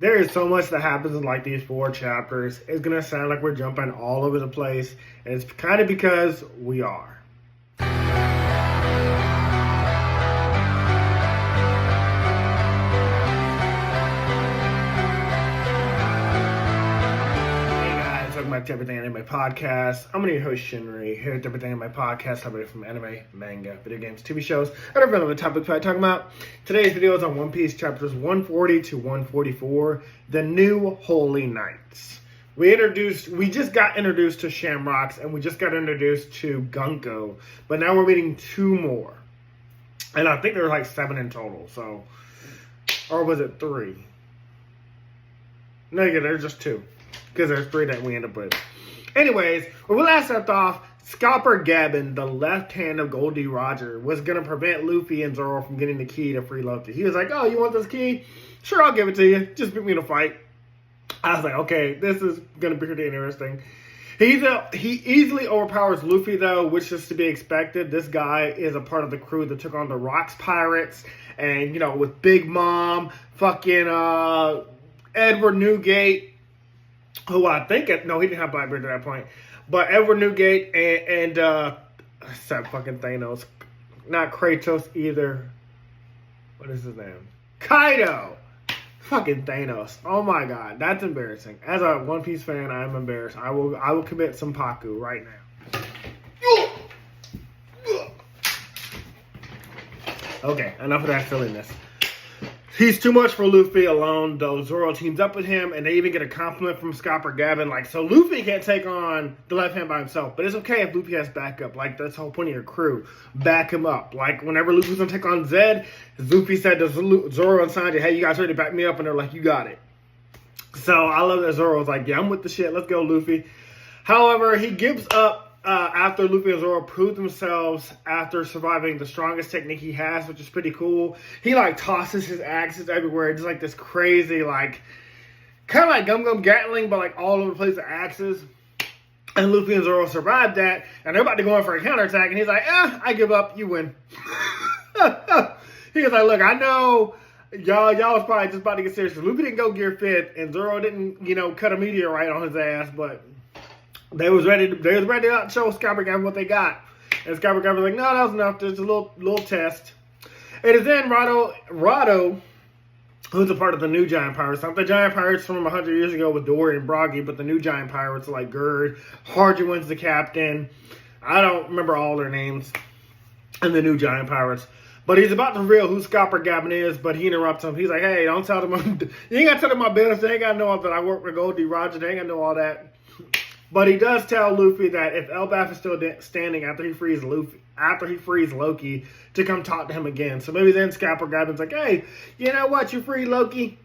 There is so much that happens in like these 4 chapters. It's going to sound like we're jumping all over the place. And it's kind of because we are. Welcome back to Everything Anime Podcast. I'm your host Shinry, here at Everything Anime Podcast, everything from anime, manga, video games, TV shows, and other relevant topics we're talking about. Today's video is on One Piece chapters 140 to 144, The New Holy Knights. We just got introduced to Shamrocks, and we just got introduced to Gunko, but now we're meeting 2 more. And I think there were like 7 in total, so, or was it 3? No, yeah, there's just 2. Because there's 3 that we end up with. Anyways, when we last left off, Scalper Gabin, the left hand of Goldie Roger, was going to prevent Luffy and Zoro from getting the key to free Loki. He was like, oh, you want this key? Sure, I'll give it to you. Just beat me in a fight. I was like, okay, this is going to be pretty interesting. He easily overpowers Luffy, though, which is to be expected. This guy is a part of the crew that took on the Rocks Pirates. And, you know, with Big Mom, fucking Edward Newgate, who I think, no, he didn't have Blackbeard at that point, but Edward Newgate and that fucking Thanos, not Kratos either. What is his name? Kaido. Fucking Thanos. Oh my god, that's embarrassing. As a One Piece fan, I am embarrassed. I will commit some Paku right now. Okay, enough of that silliness. He's too much for Luffy alone, though. Zoro teams up with him, and they even get a compliment from Scalper Gabin. Like, so Luffy can't take on the left hand by himself, but it's okay if Luffy has backup. Like, that's the whole point of your crew. Back him up. Like, whenever Luffy's gonna take on Zed, Luffy said to Zoro and Sanji, hey, you guys ready to back me up? And they're like, you got it. So I love that Zoro's like, yeah, I'm with the shit. Let's go, Luffy. However, he gives up after Luffy and Zoro prove themselves after surviving the strongest technique he has, which is pretty cool. He like tosses his axes everywhere, just like this crazy, like kind of like Gum Gum Gatling, but like all over the place of axes. And Luffy and Zoro survived that, and they're about to go in for a counterattack, and he's like, I give up, you win. He was like, look, I know y'all was probably just about to get serious. Luffy didn't go gear 5th, and Zoro didn't, cut a meteorite on his ass, but They was ready to show Scalper Gabin what they got. And Scalper Gabin was like, no, that was enough. Just a little test. It is then Rado, who's a part of the new Giant Pirates. Not the Giant Pirates from 100 years ago with Dory and Broggy, but the new Giant Pirates like Gerd. Harjewin's the captain. I don't remember all their names. And the new Giant Pirates. But he's about to reveal who Scalper Gabin is, but he interrupts him. He's like, hey, don't tell them. You ain't got to tell them my business. They ain't got to know that I work with Goldie Roger. They ain't got to know all that. But he does tell Luffy that if Elbaf is still standing after he frees Loki, to come talk to him again. So maybe then Scalper Gabin's like, hey, you know what? You freed Loki.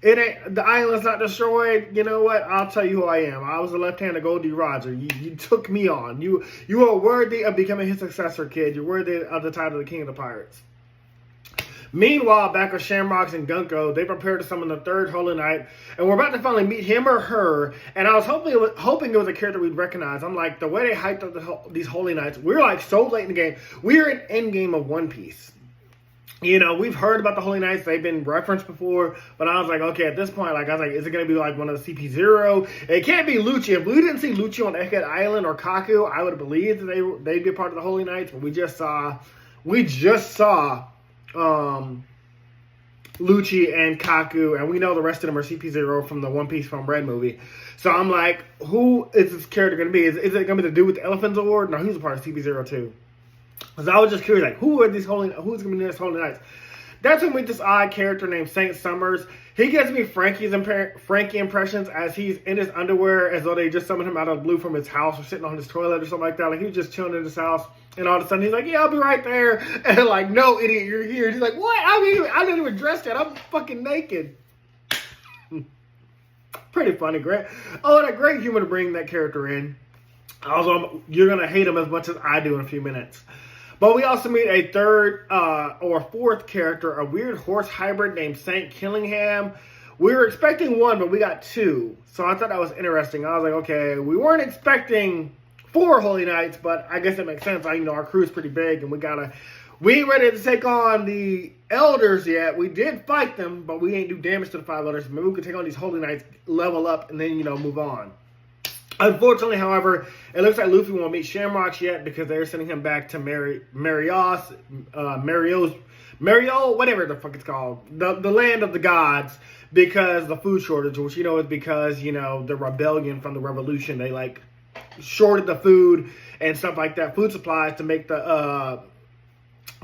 The island's not destroyed. You know what? I'll tell you who I am. I was the left hand of Goldie Roger. You took me on. You are worthy of becoming his successor, kid. You're worthy of the title of the King of the Pirates. Meanwhile, back with Shamrocks and Gunko, they prepare to summon the 3rd Holy Knight, and we're about to finally meet him or her, and I was hoping it was a character we'd recognize. I'm like, the way they hyped up these Holy Knights, we're like so late in the game. We're in endgame of One Piece. We've heard about the Holy Knights. They've been referenced before, but I was like, okay, at this point, like, I was like, is it going to be like one of the CP0? It can't be Lucci. If we didn't see Lucci on Egghead Island or Kaku, I would have believed that they'd be a part of the Holy Knights, but we just saw Lucci and Kaku, and we know the rest of them are CP0 from the One Piece from Red movie. So I'm like, who is this character going to be? Is it going to be the dude with the Elephant Sword? No, he's a part of CP0 too. Because I was just curious, like, who's going to be this Holy Knights? That's when we meet this odd character named Saint Summers. He gives me Frankie impressions as he's in his underwear, as though they just summoned him out of the blue from his house or sitting on his toilet or something like that. Like, he was just chilling in his house, and all of a sudden he's like, yeah, I'll be right there. And I'm like, no, idiot, you're here. He's like, what? I didn't even dress yet. I'm fucking naked. Pretty funny, great. Oh, and a great humor to bring that character in. Also, you're going to hate him as much as I do in a few minutes. But we also meet a 3rd or 4th character, a weird horse hybrid named Saint Killingham. We were expecting 1, but we got 2. So I thought that was interesting. I was like, okay, we weren't expecting 4 Holy Knights, but I guess it makes sense. Our crew's pretty big, and we ain't ready to take on the elders yet. We did fight them, but we ain't do damage to the 5 elders. Maybe we could take on these holy knights, level up, and then, move on. Unfortunately, however, it looks like Luffy won't meet Shamrocks yet because they're sending him back to Mario, whatever the fuck it's called, the land of the gods, because the food shortage, which is because the rebellion from the revolution, they like shorted the food and stuff like that, food supplies, to make the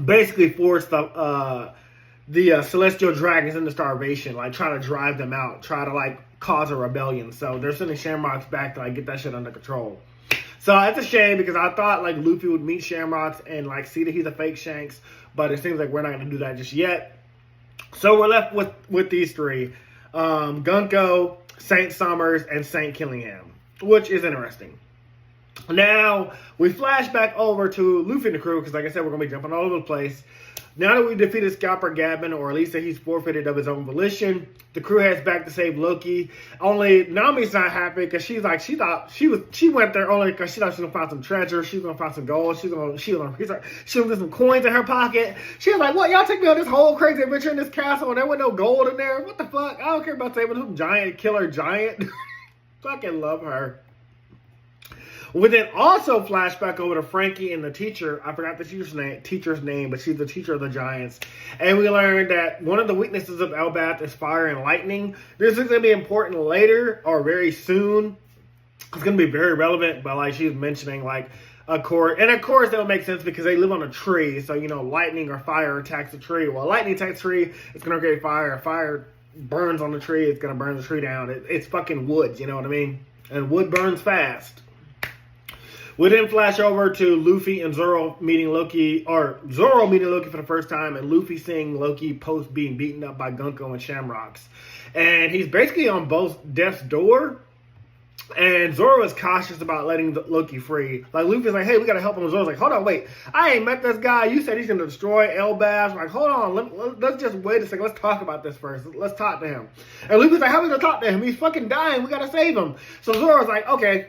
basically force the celestial dragons into starvation, like try to drive them out, try to like cause a rebellion. So they're sending Shamrocks back to like get that shit under control. So it's a shame because I thought like Luffy would meet Shamrocks and like see that he's a fake Shanks, but it seems like we're not going to do that just yet. So we're left with these 3, Gunko, Saint Summers, and Saint Killingham, which is interesting. Now we flash back over to Luffy and the crew because, like I said, we're going to be jumping all over the place. Now that we defeated Scalper Gabin, or at least that he's forfeited of his own volition, the crew heads back to save Loki. Only Nami's not happy because she went there only because she thought she was gonna find some treasure, she was gonna find some gold, she was gonna get some coins in her pocket. She was like, "What? Y'all take me on this whole crazy adventure in this castle and there was no gold in there? What the fuck? I don't care about saving some giant killer giant." Fucking love her. We then also flash back over to Frankie and the teacher. I forgot the teacher's name, but she's the teacher of the Giants. And we learned that one of the weaknesses of Elbaf is fire and lightning. This is going to be important later or very soon. It's going to be very relevant, but like she's mentioning like of course that would make sense because they live on a tree. So, lightning or fire attacks the tree. Well, lightning attacks the tree, it's going to create fire. Fire burns on the tree, it's going to burn the tree down. It's fucking wood, you know what I mean? And wood burns fast. We then flash over to Luffy and Zoro meeting Loki, or Zoro meeting Loki for the first time, and Luffy seeing Loki post being beaten up by Gunko and Shamrocks. And he's basically on both death's door, and Zoro is cautious about letting Loki free. Like, Luffy's like, "Hey, we gotta help him." And Zoro's like, "Hold on, wait. I ain't met this guy. You said he's gonna destroy Elbaf." Like, hold on, let's just wait a second. Let's talk about this first. Let's talk to him. And Luffy's like, "How are we gonna talk to him? He's fucking dying. We gotta save him." So Zoro's like, "Okay."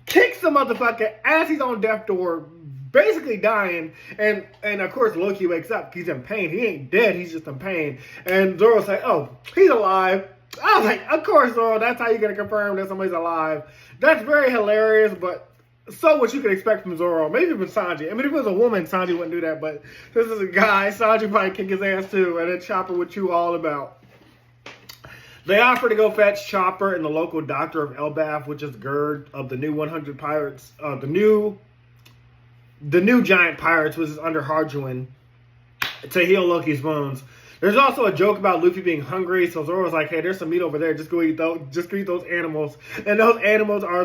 Kicks the motherfucker as he's on death's door, basically dying, and of course Loki wakes up. He's in pain. He ain't dead. He's just in pain. And Zoro's like, "Oh, he's alive." I was like, "Of course, Zoro. That's how you're gonna confirm that somebody's alive." That's very hilarious, but so what you could expect from Zoro. Maybe from Sanji. I mean, if it was a woman, Sanji wouldn't do that. But this is a guy. Sanji probably kick his ass too, and then Chopper would chew all about. They offer to go fetch Chopper and the local doctor of Elbaf, which is Gerd of the new 100 pirates, the new giant pirates, which is under Harjuin, to heal Loki's wounds. There's also a joke about Luffy being hungry, so Zoro's like, "Hey, there's some meat over there. Just go eat those. Just go eat those animals." And those animals are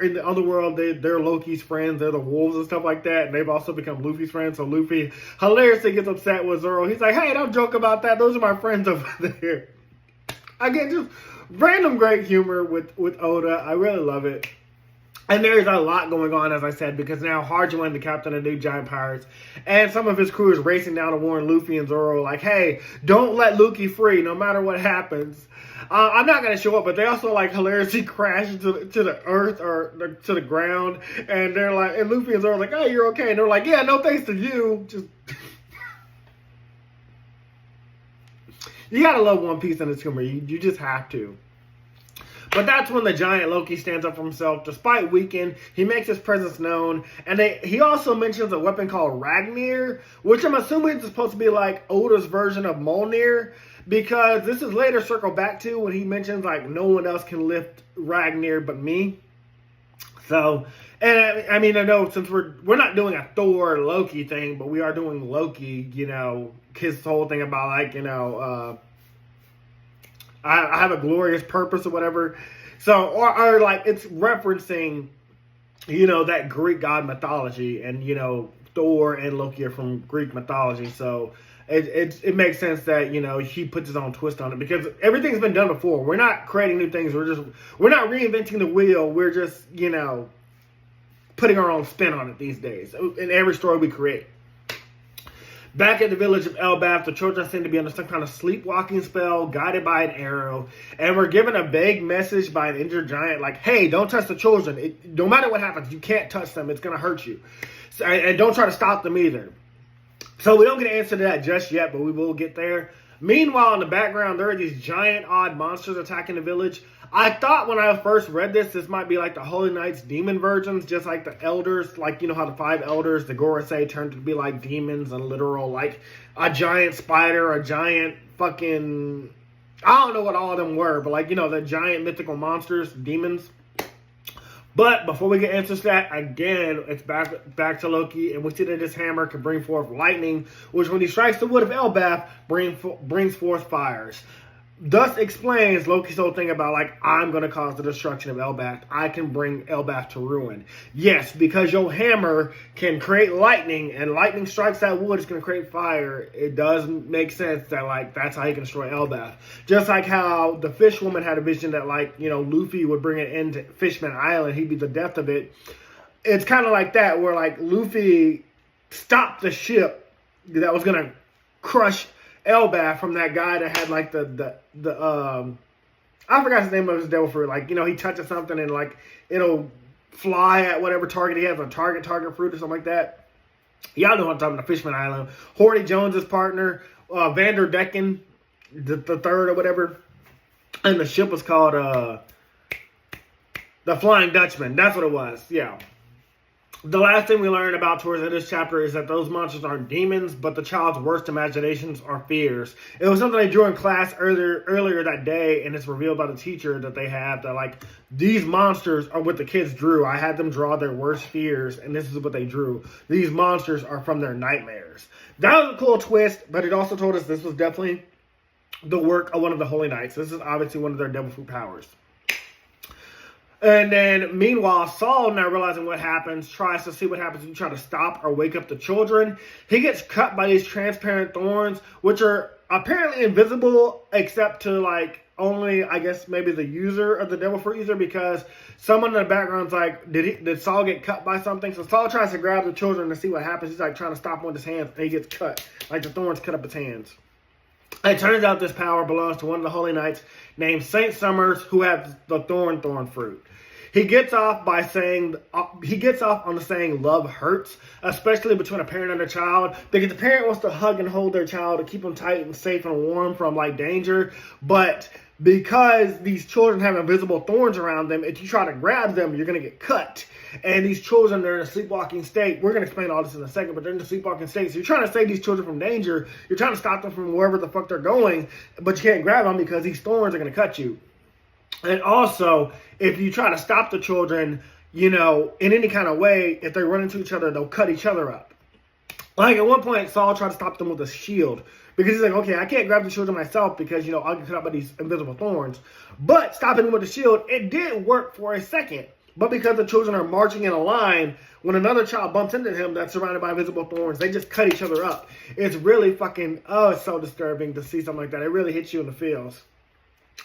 in the underworld. They're Loki's friends. They're the wolves and stuff like that. And they've also become Luffy's friends. So Luffy hilariously gets upset with Zoro. He's like, "Hey, don't joke about that. Those are my friends over there." Again, just random great humor with Oda. I really love it. And there's a lot going on, as I said, because now Harjuin, the captain of the new giant pirates, and some of his crew is racing down to warn Luffy and Zoro, like, "Hey, don't let Luffy free, no matter what happens." I'm not going to show up, but they also, like, hilariously crash to the earth or to the ground, and they're like, and Luffy and Zoro are like, "Oh, you're okay." And they're like, "Yeah, no thanks to you." Just... You gotta love One Piece and its humor. You just have to. But that's when the giant Loki stands up for himself. Despite weakened, he makes his presence known. And he also mentions a weapon called Ragnir, which I'm assuming is supposed to be like Oda's version of Mjolnir. Because this is later circled back to when he mentions like no one else can lift Ragnir but me. So, and I mean, I know since we're not doing a Thor Loki thing, but we are doing Loki, his whole thing about like, I have a glorious purpose or whatever. So, or like it's referencing, that Greek god mythology, and, Thor and Loki are from Greek mythology. So it makes sense that, he puts his own twist on it because everything's been done before. We're not creating new things. We're not reinventing the wheel. We're just, putting our own spin on it these days in every story we create. Back at the village of Elbaf, the children seem to be under some kind of sleepwalking spell, guided by an arrow, and we're given a vague message by an injured giant, like, "Hey, don't touch the children. No matter what happens, you can't touch them. It's going to hurt you. And don't try to stop them either." So we don't get an answer to that just yet, but we will get there. Meanwhile, in the background, there are these giant, odd monsters attacking the village. I thought when I first read this might be like the Holy Knight's demon versions, just like the elders, like, you know how the 5 elders, the Gorosei, turned to be like demons and literal, like a giant spider, a giant fucking, I don't know what all of them were, but like, you know, the giant mythical monsters, demons. But before we get answers to that, again, it's back to Loki, and we see that this hammer can bring forth lightning, which when he strikes the wood of Elbaf, brings forth fires. Thus explains Loki's whole thing about, like, I'm going to cause the destruction of Elbaf. I can bring Elbaf to ruin. Yes, because your hammer can create lightning, and lightning strikes that wood, it's going to create fire. It does make sense that, like, that's how he can destroy Elbaf. Just like how the fish woman had a vision that, like, you know, Luffy would bring it into Fishman Island. He'd be the death of it. It's kind of like that, where, like, Luffy stopped the ship that was going to crush Elbaf from that guy that had like the I forgot his name of his devil fruit. Like, you know, he touches something and like it'll fly at whatever target he has, a target fruit or something like that. Y'all know what I'm talking about, Fishman Island. Horty Jones's partner, Vanderdecken, the third or whatever. And the ship was called the Flying Dutchman. That's what it was. Yeah. The last thing we learned about towards the end of this chapter is that those monsters aren't demons, but the child's worst imaginations are fears. It was something they drew in class earlier that day, and it's revealed by the teacher that they have that, like, these monsters are what the kids drew. I had them draw their worst fears, and this is what they drew. These monsters are from their nightmares. That was a cool twist, but it also told us this was definitely the work of one of the Holy Knights. This is obviously one of their devil fruit powers. And then, meanwhile, Saul, now realizing what happens, tries to see what happens when you try to stop or wake up the children. He gets cut by these transparent thorns, which are apparently invisible, except to, like, only, I guess, maybe the user of the devil fruit user, because someone in the background's like, did Saul get cut by something? So Saul tries to grab the children to see what happens. He's, like, trying to stop them with his hands, and he gets cut. Like, the thorns cut up his hands. It turns out this power belongs to one of the Holy Knights named Saint Summers, who has the thorn fruit. He gets off on the saying love hurts, especially between a parent and a child, because the parent wants to hug and hold their child to keep them tight and safe and warm from, like, danger. But because these children have invisible thorns around them, if you try to grab them, you're going to get cut. And these children, they're in a sleepwalking state. We're going to explain all this in a second, but they're in a sleepwalking state. So you're trying to save these children from danger. You're trying to stop them from wherever the fuck they're going, but you can't grab them because these thorns are going to cut you. And also, if you try to stop the children, you know, in any kind of way, if they run into each other, they'll cut each other up. Like, at one point, Saul tried to stop them with a shield. Because he's like, okay, I can't grab the children myself because, you know, I'll get cut up by these invisible thorns. But stopping them with a shield, it did work for a second. But because the children are marching in a line, when another child bumps into him that's surrounded by invisible thorns, they just cut each other up. It's really fucking, it's so disturbing to see something like that. It really hits you in the feels.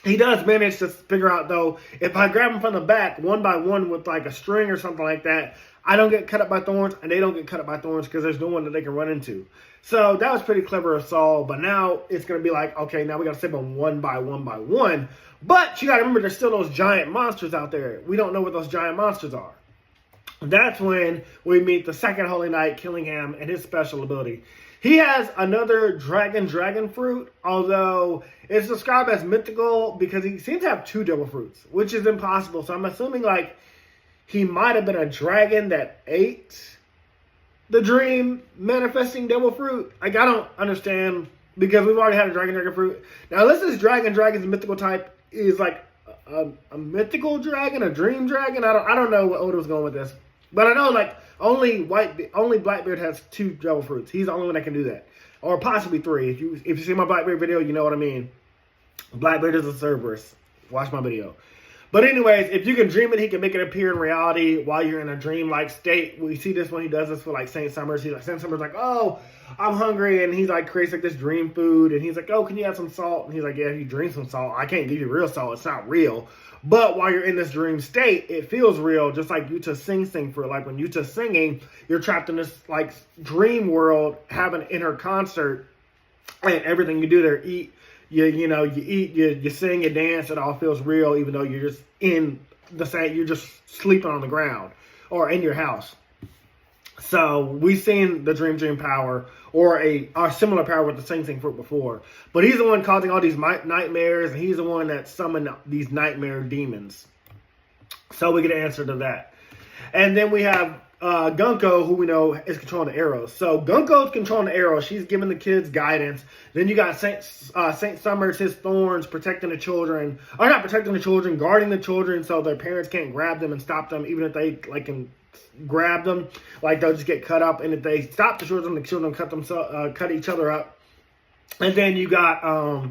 He does manage to figure out, though, if I grab them from the back one by one with, like, a string or something like that, I don't get cut up by thorns, and they don't get cut up by thorns because there's no one that they can run into. So that was pretty clever of Saul, but now it's going to be like, okay, now we got to save them one by one. But you got to remember, there's still those giant monsters out there. We don't know what those giant monsters are. That's when we meet the second Holy Knight, Killingham, and his special ability. He has another dragon fruit, although it's described as mythical because he seems to have 2 devil fruits, which is impossible. So I'm assuming, like, he might have been a dragon that ate the dream manifesting devil fruit. Like, I don't understand, because we've already had a dragon fruit. Now, unless this dragon's mythical type is like a mythical dragon, a dream dragon. I don't know what Oda was going with this. But I know, like, only Blackbeard has 2 devil fruits. He's the only one that can do that. Or possibly 3. If you see my Blackbeard video, you know what I mean. Blackbeard is a Cerberus. Watch my video. But anyways, if you can dream it, he can make it appear in reality while you're in a dream-like state. We see this when he does this for, like, Saint Summers. Saint Summers like, oh, I'm hungry, and he's like, creates like this dream food, and he's like, oh, can you have some salt? And he's like, yeah, if you drink some salt, I can't give you real salt. It's not real. But while you're in this dream state, it feels real, just like Yuta sing for. Like, when Yuta's singing, you're trapped in this, like, dream world, having an inner concert, and everything you do there, eat, you eat, you sing, you dance, it all feels real, even though you're just in the same, you're just sleeping on the ground or in your house. So we've seen the dream power or a similar power with the same thing from before. But he's the one causing all these nightmares, and he's the one that summoned these nightmare demons. So we get an answer to that. And then we have Gunko, who we know is controlling the arrows. So Gunko's controlling the arrows. She's giving the kids guidance. Then you got Saint Summers, his thorns, protecting the children. Or not protecting the children, guarding the children so their parents can't grab them and stop them, even if they can grab them. Like, they'll just get cut up. And if they stop the children cut each other up. And then you got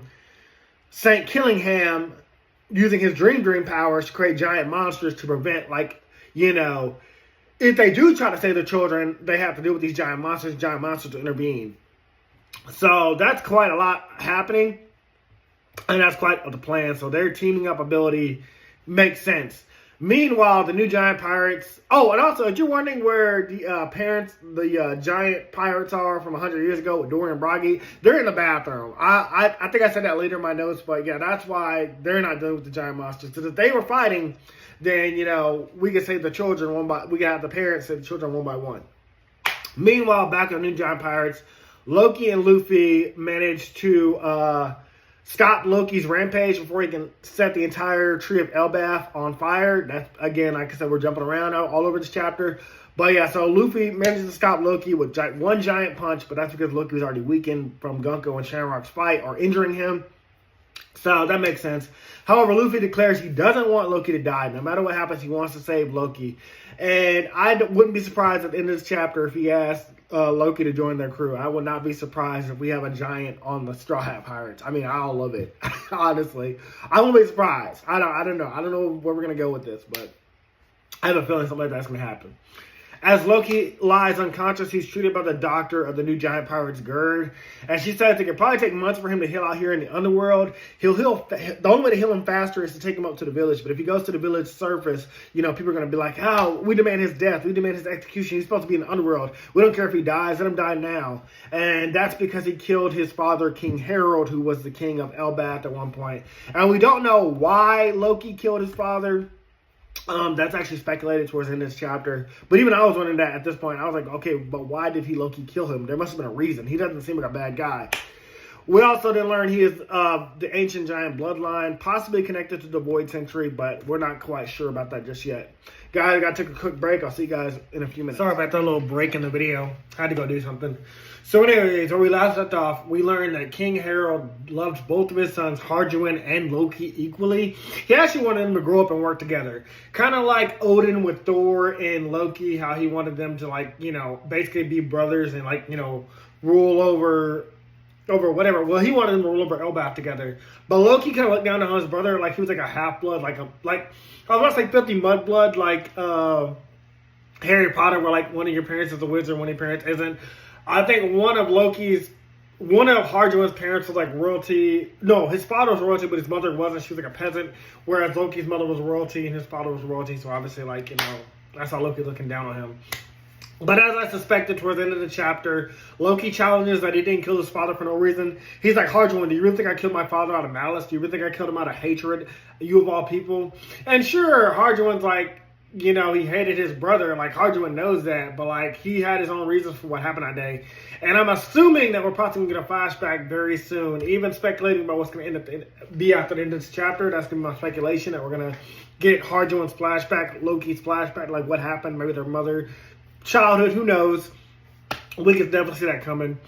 Saint Killingham using his dream powers to create giant monsters to prevent, if they do try to save the children, they have to deal with these giant monsters to intervene. So that's quite a lot happening, and that's quite the plan. So their teaming up ability makes sense. Meanwhile, the new giant pirates... Oh, and also, if you're wondering where the giant pirates are from 100 years ago with Dorian Bragi, they're in the bathroom. I think I said that later in my notes, but yeah, that's why they're not dealing with the giant monsters. Because if they were fighting, then, we could save the children we could have the parents save the children one by one. Meanwhile, back on the new giant pirates, Loki and Luffy managed to... stop Loki's rampage before he can set the entire tree of Elbaf on fire. That's, again, like I said, we're jumping around all over this chapter. But yeah, so Luffy manages to stop Loki with one giant punch, but that's because Loki was already weakened from Gunko and Shamrock's fight or injuring him. So that makes sense. However, Luffy declares he doesn't want Loki to die. No matter what happens, he wants to save Loki. And I wouldn't be surprised at the end of this chapter if he asked Loki to join their crew. I would not be surprised if we have a giant on the Straw Hat Pirates. I mean, I'll love it. Honestly, I won't be surprised. I don't know. I don't know where we're gonna go with this, but I have a feeling something like that's gonna happen. As Loki lies unconscious, he's treated by the doctor of the new giant pirates, Gerd. And she says it could probably take months for him to heal out here in the underworld. He'll heal. The only way to heal him faster is to take him up to the village. But if he goes to the village surface, people are going to be like, "Oh, we demand his death. We demand his execution. He's supposed to be in the underworld. We don't care if he dies. Let him die now." And that's because he killed his father, King Harold, who was the king of Elbaf at one point. And we don't know why Loki killed his father. That's actually speculated towards the end of this chapter. But even I was wondering that at this point. I was like, okay, but why did Loki kill him? There must have been a reason. He doesn't seem like a bad guy. We also did learn he is the ancient giant bloodline, possibly connected to the Void Century, but we're not quite sure about that just yet. Guys, I got to take a quick break. I'll see you guys in a few minutes. Sorry about that little break in the video. Had to go do something. So anyways, where we last left off, we learned that King Harold loved both of his sons, Harjuin and Loki, equally. He actually wanted them to grow up and work together. Kind of like Odin with Thor and Loki, how he wanted them to, basically be brothers and, rule over whatever. Well, he wanted them to rule over Elbaf together. But Loki kind of looked down on his brother like he was like a half-blood, I was about to say 50 mudblood, like Harry Potter, where one of your parents is a wizard, one of your parents isn't. I think one of Harjuin's parents was royalty. No, his father was royalty, but his mother wasn't. She was a peasant, whereas Loki's mother was royalty and his father was royalty. So obviously, that's how Loki looking down on him. But as I suspected, towards the end of the chapter, Loki challenges that he didn't kill his father for no reason. He's like, Harjuin, do you really think I killed my father out of malice? Do you really think I killed him out of hatred? You of all people? And sure, Harjuin's he hated his brother. Harjuin knows that, but he had his own reasons for what happened that day. And I'm assuming that we're probably going to get a flashback very soon. Even speculating about what's going to be after the end of this chapter. That's going to be my speculation, that we're going to get Harjuin's flashback, Loki's flashback, what happened, maybe their mother, childhood, who knows. We can definitely see that coming.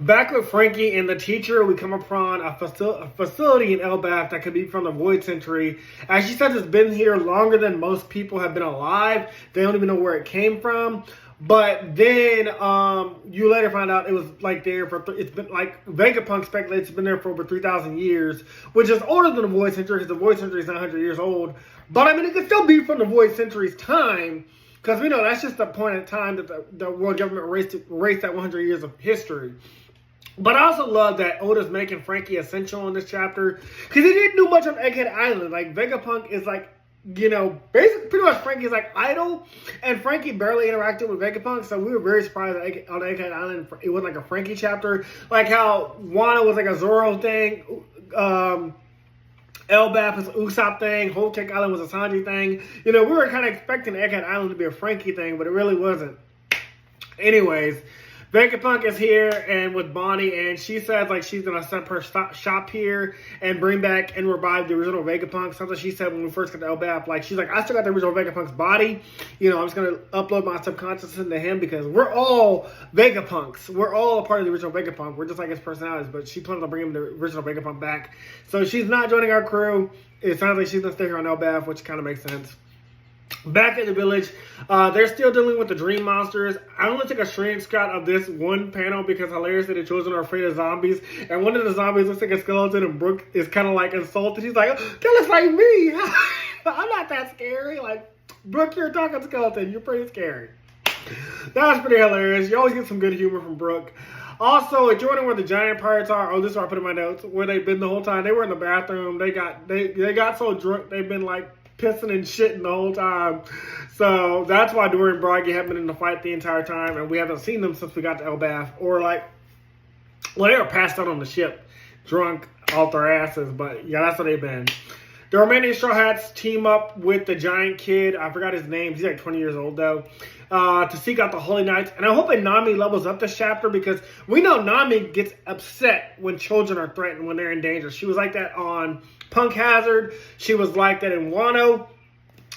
Back with Frankie and the teacher, we come upon a facility in Elbaf that could be from the Void Century. As she says, it's been here longer than most people have been alive. They don't even know where it came from. But then you later find out it was there for, it's been Vegapunk speculates it's been there for over 3,000 years, which is older than the Void Century because the Void Century is 900 years old. But I mean, it could still be from the Void Century's time. Because we know that's just the point in time that the world government erased that 100 years of history. But I also love that Oda's making Frankie essential in this chapter. Because he didn't do much on Egghead Island. Vegapunk is basically pretty much Frankie's idle. And Frankie barely interacted with Vegapunk. So we were very surprised that on Egghead Island it wasn't a Frankie chapter. How Wano was a Zoro thing. Elbaf is an Usopp thing. Whole Cake Island was a Sanji thing. We were kind of expecting Egghead Island to be a Frankie thing, but it really wasn't. Anyways, Vegapunk is here and with Bonnie, and she says like she's gonna set her shop here and bring back and revive the original Vegapunk. Something she said when we first got to Elbaf. Like she's like, I still got the original Vegapunk's body. You know, I'm just gonna upload my subconscious into him because we're all Vegapunks. We're all a part of the original Vegapunk. We're just like his personalities. But she plans on bringing the original Vegapunk back. So she's not joining our crew. It sounds like she's gonna stay here on Elbaf, which kind of makes sense. Back at the village, they're still dealing with the dream monsters. I only took a screenshot of this one panel because hilariously the children are afraid of zombies. And one of the zombies looks like a skeleton and Brooke is kind of like insulted. He's like, that looks like me. I'm not that scary. Like, Brooke, you're a talking skeleton. You're pretty scary. That was pretty hilarious. You always get some good humor from Brooke. Also, joining where the giant pirates are. Oh, this is what I put in my notes. Where they've been the whole time. They were in the bathroom. They got so drunk. They've been like pissing and shitting the whole time. So that's why Dory and Bragi haven't been in the fight the entire time, and we haven't seen them since we got to Elbaf. Or like, well, they were passed out on the ship, drunk off their asses, but yeah, that's what they've been. The remaining Straw Hats team up with the giant kid. I forgot his name. He's like 20 years old though. To seek out the Holy Knights. And I'm hoping Nami levels up this chapter because we know Nami gets upset when children are threatened, when they're in danger. She was like that on Punk Hazard. She was like that in Wano.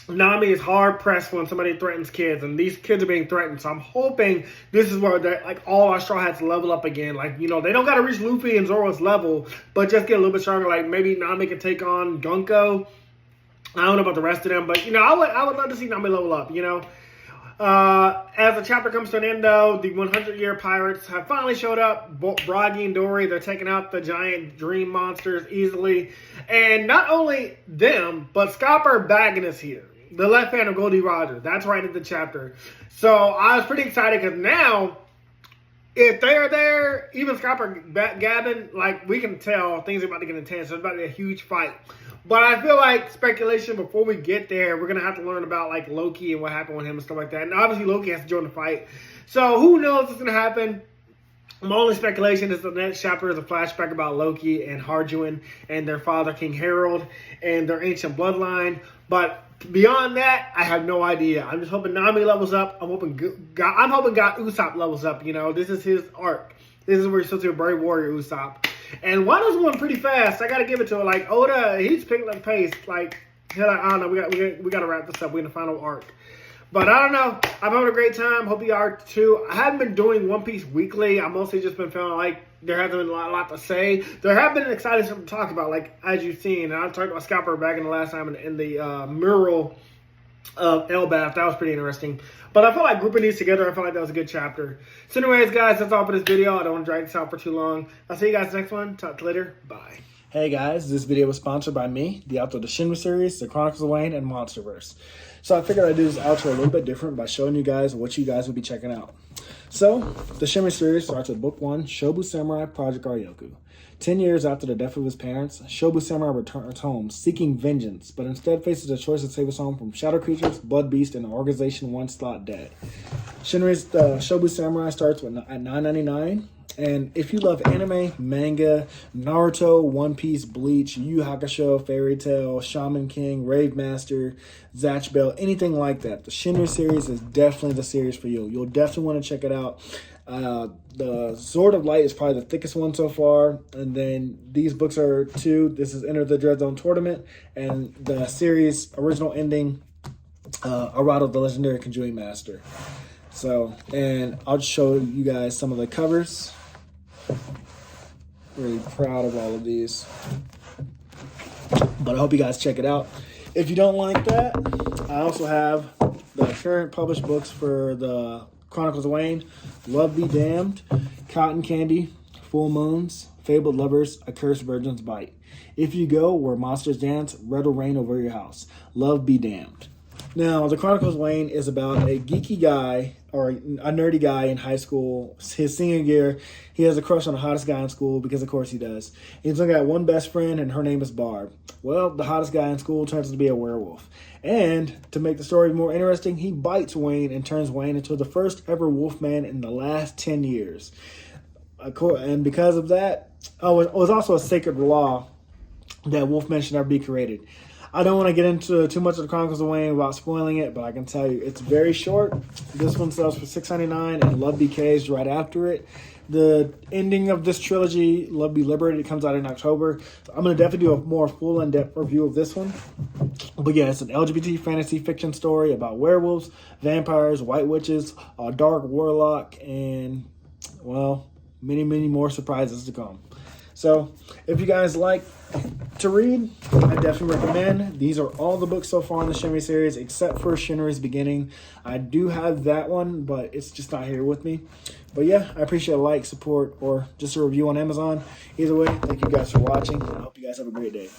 Nami is hard pressed when somebody threatens kids, and these kids are being threatened. So I'm hoping this is where like all our Straw Hats level up again. Like, you know, they don't got to reach Luffy and Zoro's level, but just get a little bit stronger. Like maybe Nami can take on Gunko. I don't know about the rest of them, but you know, I would love to see Nami level up. You know. As the chapter comes to an end, though, the 100-year pirates have finally showed up. Bragi and Dory, they're taking out the giant dream monsters easily. And not only them, but Scopper Baggin is here. The left hand of Goldie Rogers. That's right in the chapter. So I was pretty excited because now, if they're there, even Scopper Gavin, like we can tell things are about to get intense. There's about to be a huge fight. But I feel like speculation before we get there, we're going to have to learn about like Loki and what happened with him and stuff like that. And obviously Loki has to join the fight. So who knows what's going to happen? My only speculation is the next chapter is a flashback about Loki and Harjuin and their father, King Harold, and their ancient bloodline. But beyond that, I have no idea. I'm just hoping Nami levels up. I'm hoping God Usopp levels up. You know, this is his arc. This is where he's supposed to be a brave warrior, Usopp. And Wano's moving pretty fast. I gotta give it to her. Like Oda, he's picking up pace. Like, I don't know. We gotta wrap this up. We're in the final arc. But I don't know. I'm having a great time. Hope you are too. I haven't been doing One Piece weekly. I've mostly just been feeling like there hasn't been a lot to say. There have been exciting stuff to talk about, like as you've seen. And I talked about Scalper back in the last time in the mural of Elbaf. That was pretty interesting. But I feel like grouping these together, I felt like that was a good chapter. So anyways, guys, that's all for this video. I don't want to drag this out for too long. I'll see you guys next one. Talk to you later. Bye. Hey guys, this video was sponsored by me, the author of the Shinry series, the Chronicles of Wayne, and Monsterverse. So I figured I'd do this outro a little bit different by showing you guys what you guys would be checking out. So, the Shinry series starts with Book 1, Shobu Samurai Project Aryoku. 10 years after the death of his parents, Shobu Samurai returns home seeking vengeance, but instead faces a choice to save his home from shadow creatures, blood beasts, and an organization once thought dead. Shinry's Shobu Samurai starts at $9.99. And if you love anime, manga, Naruto, One Piece, Bleach, Yu Yu Hakusho, Fairy Tail, Shaman King, Rave Master, Zatch Bell, anything like that, the Shinry series is definitely the series for you. You'll definitely want to check it out. The Sword of Light is probably the thickest one so far. And then these books are 2. This is Enter the Dread Zone Tournament. And the series original ending, Arado, the Legendary Conjuring Master. So, and I'll just show you guys some of the covers. Really proud of all of these. But I hope you guys check it out. If you don't like that, I also have the current published books for the Chronicles of Wayne, Love Be Damned, Cotton Candy, Full Moons, Fabled Lovers, A Cursed Virgin's Bite. If You Go Where Monsters Dance, Red will Rain Over Your House. Love Be Damned. Now, the Chronicles of Wayne is about a geeky guy, or a nerdy guy in high school. His senior year, he has a crush on the hottest guy in school, because of course he does. He's only got one best friend, and her name is Barb. Well, the hottest guy in school turns out to be a werewolf. And to make the story more interesting, he bites Wayne and turns Wayne into the first ever wolfman in the last 10 years. And because of that, it was also a sacred law that wolfmen should never be created. I don't want to get into too much of the Chronicles of Wayne without spoiling it, but I can tell you it's very short. This one sells for $6.99, and Love Decays right after it. The ending of this trilogy, Love Be Liberated, comes out in October. So I'm going to definitely do a more full in-depth review of this one. But yeah, it's an LGBT fantasy fiction story about werewolves, vampires, white witches, a dark warlock, and, well, many, many more surprises to come. So if you guys like to read, I definitely recommend. These are all the books so far in the Shinry series, except for Shinry's Beginning. I do have that one, but it's just not here with me. But yeah, I appreciate a like, support, or just a review on Amazon. Either way, thank you guys for watching. I hope you guys have a great day.